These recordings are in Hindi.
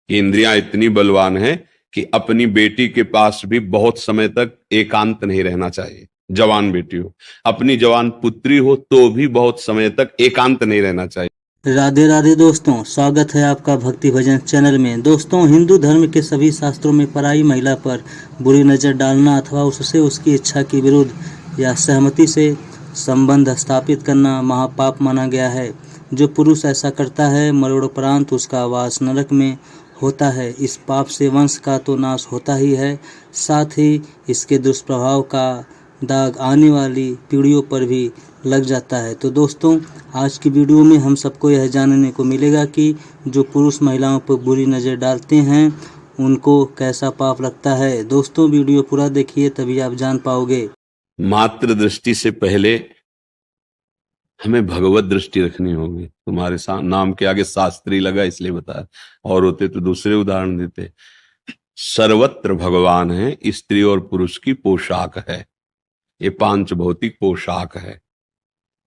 कि इंद्रियां इतनी बलवान है कि अपनी बेटी के पास भी बहुत समय तक एकांत नहीं रहना चाहिए। जवान बेटी हो, अपनी जवान पुत्री हो तो भी बहुत समय तक एकांत नहीं रहना चाहिए। राधे राधे दोस्तों, स्वागत है आपका भक्ति भजन चैनल में। दोस्तों, हिंदू धर्म के सभी शास्त्रों में पराई महिला पर बुरी नज़र डालना अथवा उससे उसकी इच्छा के विरुद्ध या सहमति से संबंध स्थापित करना महापाप माना गया है। जो पुरुष ऐसा करता है मरणोपरांत उसका वास नरक में होता है। इस पाप से वंश का तो नाश होता ही है, साथ ही इसके दुष्प्रभाव का दाग आने वाली पीढ़ियों पर भी लग जाता है। तो दोस्तों, आज की वीडियो में हम सबको यह जानने को मिलेगा कि जो पुरुष महिलाओं पर बुरी नज़र डालते हैं उनको कैसा पाप लगता है। दोस्तों, वीडियो पूरा देखिए तभी आप जान पाओगे। मात्र दृष्टि से पहले हमें भगवत दृष्टि रखनी होगी। तुम्हारे नाम के आगे शास्त्री लगा इसलिए बताया, और होते तो दूसरे उदाहरण देते। सर्वत्र भगवान है, स्त्री और पुरुष की पोशाक है। ये पांच भौतिक पोशाक है,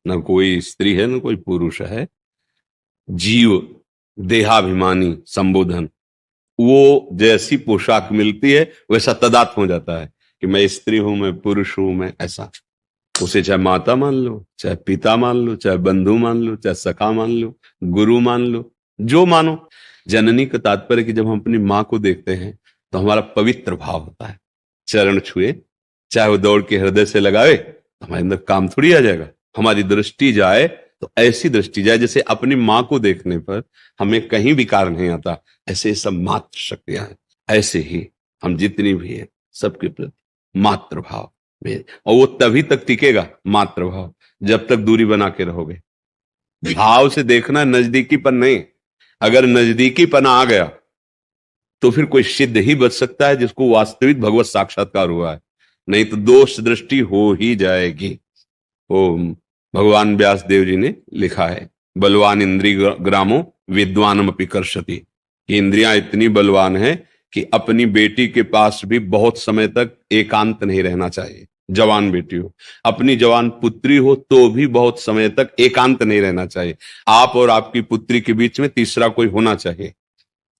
न कोई स्त्री है न कोई पुरुष है। जीव देहाभिमानी संबोधन, वो जैसी पोशाक मिलती है वैसा तदात्म हो जाता है कि मैं स्त्री हूं, मैं पुरुष हूं, मैं ऐसा। उसे चाहे माता मान लो, चाहे पिता मान लो, चाहे बंधु मान लो, चाहे सखा मान लो, गुरु मान लो, जो मानो। जननी का तात्पर्य कि जब हम अपनी माँ को देखते हैं तो हमारा पवित्र भाव होता है। चरण छुए, चाहे वो दौड़ के हृदय से लगावे, तो हमारे अंदर काम थोड़ी आ जाएगा। हमारी दृष्टि जाए तो ऐसी दृष्टि जाए जैसे अपनी माँ को देखने पर हमें कहीं विकार नहीं आता। ऐसे सब मात्र शक्तियां हैं। ऐसे ही हम जितनी भी है सबके प्रति मात्र भाव में, और वो तभी तक टिकेगा मात्र भाव जब तक दूरी बना के रहोगे। भाव से देखना, नजदीकीपन नहीं। अगर नजदीकीपन आ गया तो फिर कोई सिद्ध ही बच सकता है जिसको वास्तविक भगवत साक्षात्कार हुआ है, नहीं तो दोष दृष्टि हो ही जाएगी। ओम भगवान व्यास देव जी ने लिखा है, बलवान इंद्री ग्रामो विद्वानम अपि कर्षति। कि इंद्रियां इतनी बलवान है कि अपनी बेटी के पास भी बहुत समय तक एकांत नहीं रहना चाहिए। जवान बेटी हो, अपनी जवान पुत्री हो तो भी बहुत समय तक एकांत नहीं रहना चाहिए। आप और आपकी पुत्री के बीच में तीसरा कोई होना चाहिए।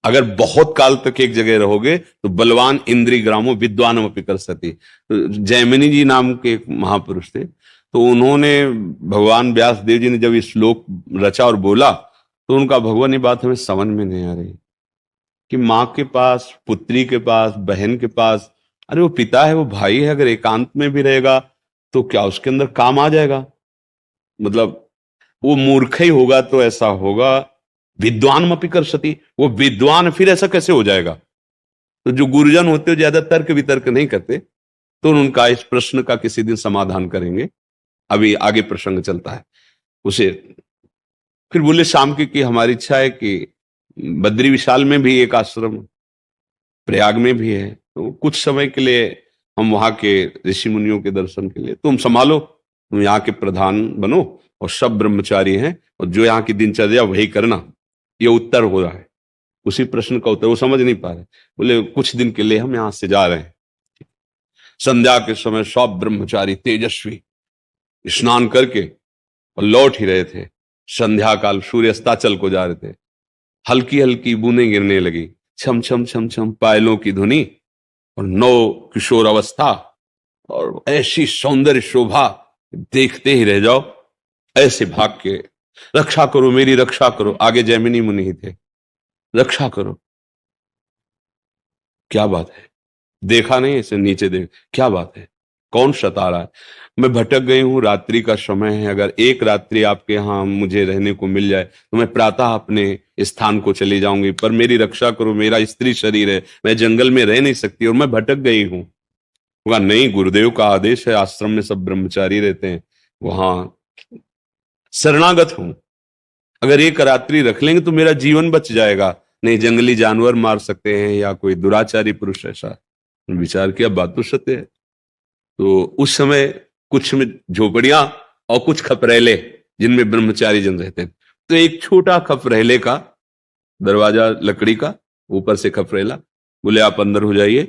अगर बहुत काल तक एक जगह रहोगे तो बलवान इंद्री ग्रामो विद्वानम अपि कर्षति। तो जैमिनी जी नाम के एक महापुरुष थे, तो उन्होंने, भगवान व्यास देव जी ने जब ये श्लोक रचा और बोला तो उनका, भगवान ये बात हमें समझ में नहीं आ रही कि माँ के पास, पुत्री के पास, बहन के पास, अरे वो पिता है, वो भाई है, अगर एकांत में भी रहेगा तो क्या उसके अंदर काम आ जाएगा? मतलब वो मूर्ख ही होगा तो ऐसा होगा। विद्वान अपि कर्षति, वो विद्वान फिर ऐसा कैसे हो जाएगा? तो जो गुरुजन होते हो ज्यादा तर्क वितर्क नहीं करते, तो उनका इस प्रश्न का किसी दिन समाधान करेंगे। अभी आगे प्रसंग चलता है उसे। फिर बोले शाम की हमारी इच्छा है कि बद्री विशाल में भी एक आश्रम, प्रयाग में भी है, तो कुछ समय के लिए हम वहां के ऋषि मुनियों के दर्शन के लिए, तुम संभालो, तुम यहाँ के प्रधान बनो, और सब ब्रह्मचारी हैं, और जो यहाँ की दिनचर्या वही करना। ये उत्तर हो रहा है, उसी प्रश्न का उत्तर। वो समझ नहीं पा रहे, बोले कुछ दिन के लिए हम यहां से जा रहे हैं। संध्या के समय सब ब्रह्मचारी तेजस्वी स्नान करके और लौट ही रहे थे। संध्या काल, सूर्य अस्ताचल को जा रहे थे। हल्की हल्की बूंदें गिरने लगी, छम छम छम छम पायलों की धुनी, और नौ किशोर अवस्था, और ऐसी सौंदर्य शोभा, देखते ही रह जाओ। ऐसे भाग के, रक्षा करो मेरी, रक्षा करो। आगे जैमिनी मुनि ही थे, रक्षा करो। क्या बात है? देखा नहीं ऐसे नीचे देख, क्या बात है, कौन सता रहा है? मैं भटक गई हूं, रात्रि का समय है, अगर एक रात्रि आपके यहाँ मुझे रहने को मिल जाए तो मैं प्रातः अपने स्थान को चली जाऊंगी, पर मेरी रक्षा करो, मेरा स्त्री शरीर है, मैं जंगल में रह नहीं सकती और मैं भटक गई हूं। होगा नहीं, गुरुदेव का आदेश है, आश्रम में सब ब्रह्मचारी रहते हैं, वहां शरणागत हूं। अगर एक रात्रि रख लेंगे तो मेरा जीवन बच जाएगा, नहीं जंगली जानवर मार सकते हैं या कोई दुराचारी पुरुष। ऐसा विचार किया, बात तो सत्य है। तो उस समय कुछ में झोपड़ियां और कुछ खपरेले जिनमें ब्रह्मचारी जन रहते थे। तो एक छोटा खपरेले का दरवाजा लकड़ी का, ऊपर से खपरेला, बोले आप अंदर हो जाइए,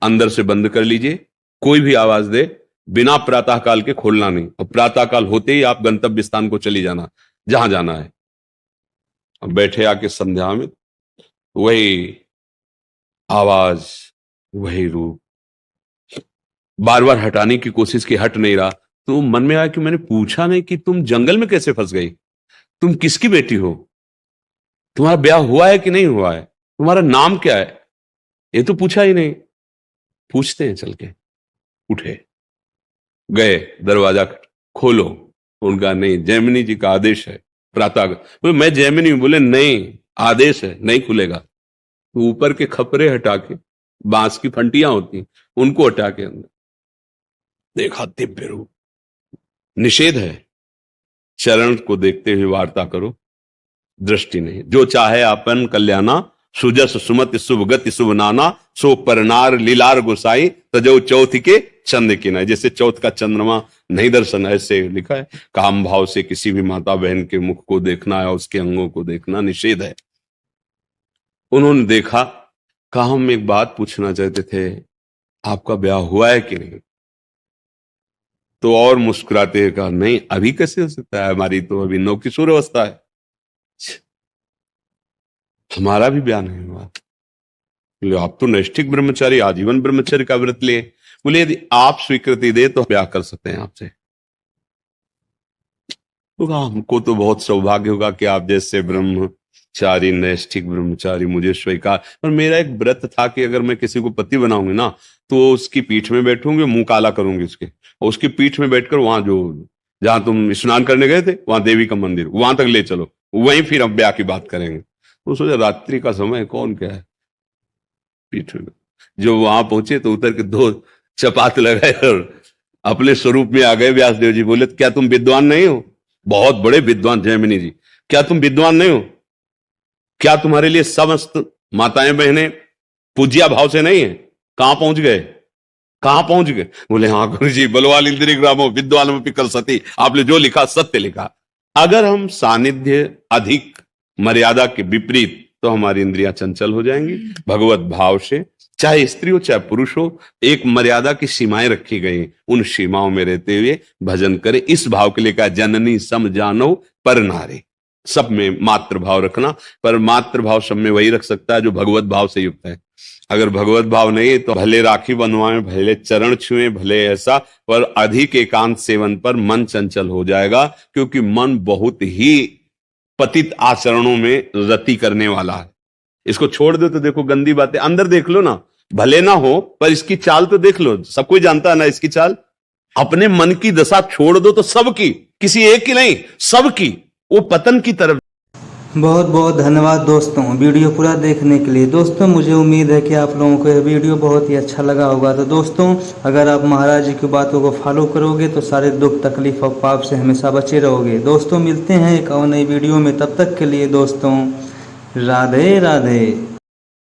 अंदर से बंद कर लीजिए, कोई भी आवाज दे बिना प्रातः काल के खोलना नहीं, और प्रातः काल होते ही आप गंतव्य स्थान को चली जाना जहां जाना है। अब बैठे आके संध्या में, वही आवाज, वही रूप, बार बार हटाने की कोशिश की, हट नहीं रहा। तो मन में आया कि मैंने पूछा नहीं कि तुम जंगल में कैसे फंस गई, तुम किसकी बेटी हो, तुम्हारा ब्याह हुआ है कि नहीं हुआ है, तुम्हारा नाम क्या है, ये तो पूछा ही नहीं। पूछते हैं चल के। उठे, गए, दरवाजा खोलो। उनका नहीं, जैमिनी जी का आदेश है प्रातः। बोले मैं जैमिनी हूं। बोले नहीं, आदेश है, नहीं खुलेगा। तो ऊपर के खपरे हटा के, बांस की फंटियां होती उनको हटा के अंदर देखा, दिव्य रूप। निषेध है, चरण को देखते हुए वार्ता करो, दृष्टि नहीं। जो चाहे आपन कल्याणा, सुजस सुमति शुभ गति शुभ नाना, सो परनार लीलार गोसाई, तजो चौथ के चंद्र की नाई। जैसे चौथ का चंद्रमा नहीं दर्शन, ऐसे लिखा है। काम भाव से किसी भी माता बहन के मुख को देखना या उसके अंगों को देखना निषेध है। उन्होंने देखा, कहा हम एक बात पूछना चाहते थे, आपका ब्याह हुआ है कि नहीं। तो और मुस्कुराते हुए कहा, नहीं अभी कैसे हो सकता है, हमारी तो अभी नवकिशोर अवस्था है, हमारा भी ब्याह नहीं हुआ। बोले आप तो नैष्ठिक ब्रह्मचारी, आजीवन ब्रह्मचर्य का व्रत लिए। बोले यदि आप स्वीकृति दे तो ब्याह कर सकते हैं आपसे। तो कहा हमको तो बहुत सौभाग्य होगा कि आप जैसे ब्रह्मचारी, नैष्ठिक ब्रह्मचारी मुझे स्वीकार। पर मेरा एक व्रत था कि अगर मैं किसी को पति बनाऊंगी ना, तो उसकी पीठ में बैठूंगी, मुंह काला करूंगी उसके, और उसकी पीठ में बैठकर वहां जो जहां तुम स्नान करने गए थे वहां देवी का मंदिर, वहां तक ले चलो, वहीं फिर हम ब्याह की बात करेंगे। तो सोचा रात्रि का समय, कौन क्या है पीठ में। जो वहां पहुंचे तो उतर के 2 चपात लगाए और अपने स्वरूप में आ गए। व्यासदेव जी बोले क्या तुम विद्वान नहीं हो, बहुत बड़े विद्वान जैमिनी जी, क्या तुम विद्वान नहीं हो, क्या तुम्हारे लिए समस्त माताएं बहनें पूज्या भाव से नहीं है, कहां पहुंच गए, कहां पहुंच गए। बोले हाँ गुरु जी, बलवाल इंद्रिय ग्रामो विद्वान पिकल सती, आपने जो लिखा सत्य लिखा। अगर हम सानिध्य अधिक मर्यादा के विपरीत, तो हमारी इंद्रियां चंचल हो जाएंगी। भगवत भाव से, चाहे स्त्री हो चाहे पुरुष हो, एक मर्यादा की सीमाएं रखी गई, उन सीमाओं में रहते हुए भजन करें। इस भाव के लिए कहा, जननी सम जानो पर नारे। सब में मातृ भाव रखना, पर मातृ भाव सब में वही रख सकता है जो भगवत भाव से युक्त है। अगर भगवत भाव नहीं है तो भले राखी बनवाएं, भले चरण छुएं, भले ऐसा, पर अधिक एकांत सेवन पर मन चंचल हो जाएगा, क्योंकि मन बहुत ही पतित आचरणों में रति करने वाला है। इसको छोड़ दो तो देखो गंदी बातें, अंदर देख लो ना, भले ना हो पर इसकी चाल तो देख लो, सब कोई जानता है ना इसकी चाल। अपने मन की दशा छोड़ दो तो सबकी, किसी एक की नहीं, सबकी वो पतन की तरफ। बहुत बहुत धन्यवाद दोस्तों वीडियो पूरा देखने के लिए। दोस्तों मुझे उम्मीद है कि आप लोगों को यह वीडियो बहुत ही अच्छा लगा होगा। तो दोस्तों अगर आप महाराज जी की बातों को फॉलो करोगे तो सारे दुख तकलीफ और पाप से हमेशा बचे रहोगे। दोस्तों मिलते हैं एक और नई वीडियो में, तब तक के लिए दोस्तों राधे राधे।